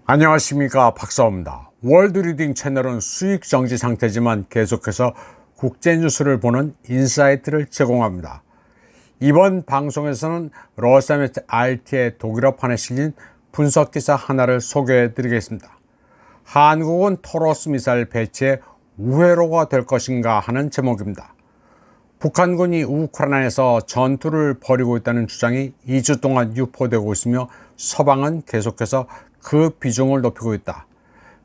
안녕하십니까, 박사입니다. 월드리딩 채널은 수익 정지 상태지만 계속해서 국제 뉴스를 보는 인사이트를 제공합니다. 이번 방송에서는 러시아매체 RT의 독일어판에 실린 분석 기사 하나를 소개해 드리겠습니다. 한국은 토러스 미사일 배치에 우회로가 될 것인가 하는 제목입니다. 북한군이 우크라이나에서 전투를 벌이고 있다는 주장이 2주 동안 유포되고 있으며 서방은 계속해서 그 비중을 높이고 있다.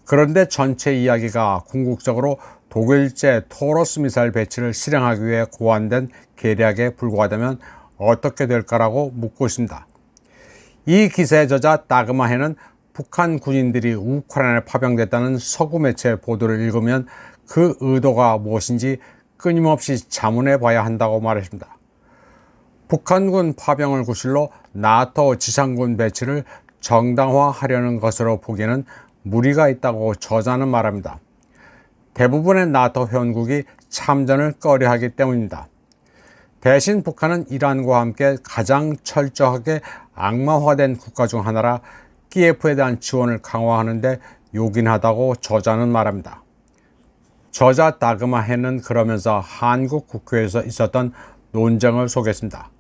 그런데 전체 이야기가 궁극적으로 독일제 토러스 미사일 배치를 실행하기 위해 고안된 계략에 불과하다면 어떻게 될까라고 묻고 있습니다. 이 기사의 저자 다그마해는 북한 군인들이 우크라이나에 파병됐다는 서구 매체 보도를 읽으면 그 의도가 무엇인지 끊임없이 자문해 봐야 한다고 말했습니다. 북한군 파병을 구실로 나토 지상군 배치를 정당화하려는 것으로 보기에는 무리가 있다고 저자는 말합니다. 대부분의 나토 회원국이 참전을 꺼려하기 때문입니다. 대신 북한은 이란과 함께 가장 철저하게 악마화된 국가 중 하나라 키예프에 대한 지원을 강화하는 데 요긴하다고 저자는 말합니다. 저자 다그마해는 그러면서 한국 국회에서 있었던 논쟁을 소개했습니다.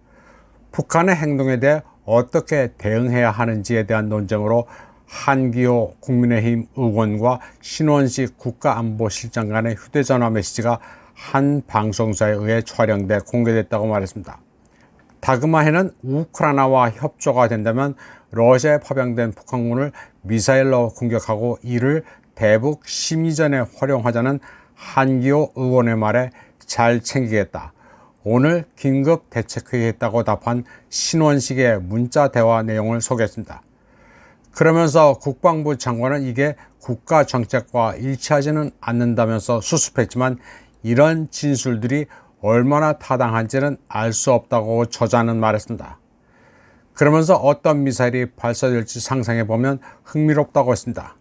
북한의 행동에 대해 어떻게 대응해야 하는지에 대한 논쟁으로 한기호 국민의힘 의원과 신원식 국가안보실장 간의 휴대전화 메시지가 한 방송사에 의해 촬영돼 공개됐다고 말했습니다. 다그마해는 우크라이나와 협조가 된다면 러시아에 파병된 북한군을 미사일로 공격하고 이를 대북 심리전에 활용하자는 한기호 의원의 말에 잘 챙기겠다. 오늘 긴급 대책회의했다고 답한 신원식의 문자 대화 내용을 소개했습니다. 그러면서 국방부 장관은 이게 국가 정책과 일치하지는 않는다면서 수습했지만 이런 진술들이 얼마나 타당한지는 알 수 없다고 저자는 말했습니다. 그러면서 어떤 미사일이 발사될지 상상해보면 흥미롭다고 했습니다.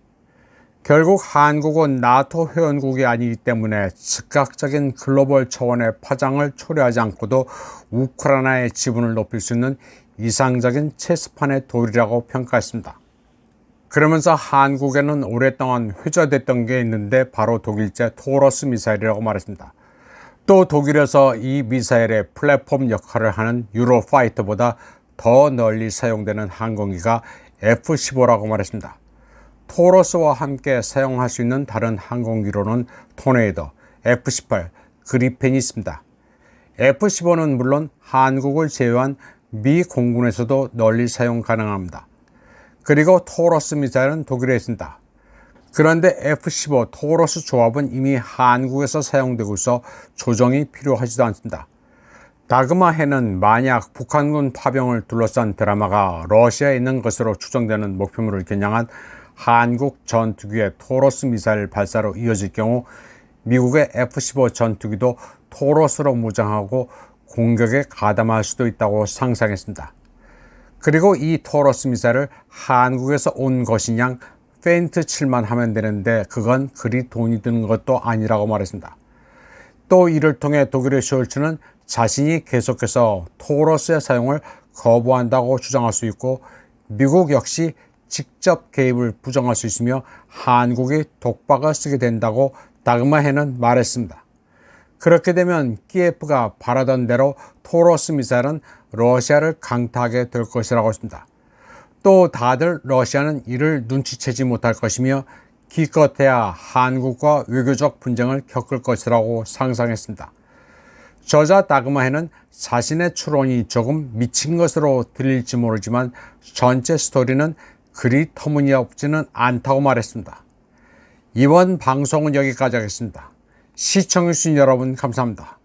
결국 한국은 나토 회원국이 아니기 때문에 즉각적인 글로벌 차원의 파장을 초래하지 않고도 우크라이나의 지분을 높일 수 있는 이상적인 체스판의 돌이라고 평가했습니다. 그러면서 한국에는 오랫동안 회자됐던 게 있는데 바로 독일제 토러스 미사일이라고 말했습니다. 또 독일에서 이 미사일의 플랫폼 역할을 하는 유로파이터보다 더 널리 사용되는 항공기가 F-15라고 말했습니다. 토러스와 함께 사용할 수 있는 다른 항공기로는 토네이도, F-18, 그리펜이 있습니다. F-15는 물론 한국을 제외한 미 공군에서도 널리 사용 가능합니다. 그리고 토러스 미사일은 독일에 있습니다. 그런데 F-15 토러스 조합은 이미 한국에서 사용되고 있어 조정이 필요하지도 않습니다. 다그마해는 만약 북한군 파병을 둘러싼 드라마가 러시아에 있는 것으로 추정되는 목표물을 겨냥한 한국 전투기의 토러스 미사일 발사로 이어질 경우 미국의 F-15 전투기도 토러스로 무장하고 공격에 가담할 수도 있다고 상상했습니다. 그리고 이 토러스 미사일을 한국에서 온 것이냥 페인트 칠만 하면 되는데 그건 그리 돈이 드는 것도 아니라고 말했습니다. 또 이를 통해 독일의 숄츠는 자신이 계속해서 토러스의 사용을 거부한다고 주장할 수 있고 미국 역시 직접 개입을 부정할 수 있으며 한국이 독박을 쓰게 된다고 다그마해는 말했습니다. 그렇게 되면 키예프가 바라던 대로 토러스 미사일은 러시아를 강타하게 될 것이라고 했습니다. 또 다들 러시아는 이를 눈치채지 못할 것이며 기껏해야 한국과 외교적 분쟁을 겪을 것이라고 상상했습니다. 저자 다그마해는 자신의 추론이 조금 미친 것으로 들릴지 모르지만 전체 스토리는 그리 터무니없지는 않다고 말했습니다. 이번 방송은 여기까지 하겠습니다. 시청해주신 여러분 감사합니다.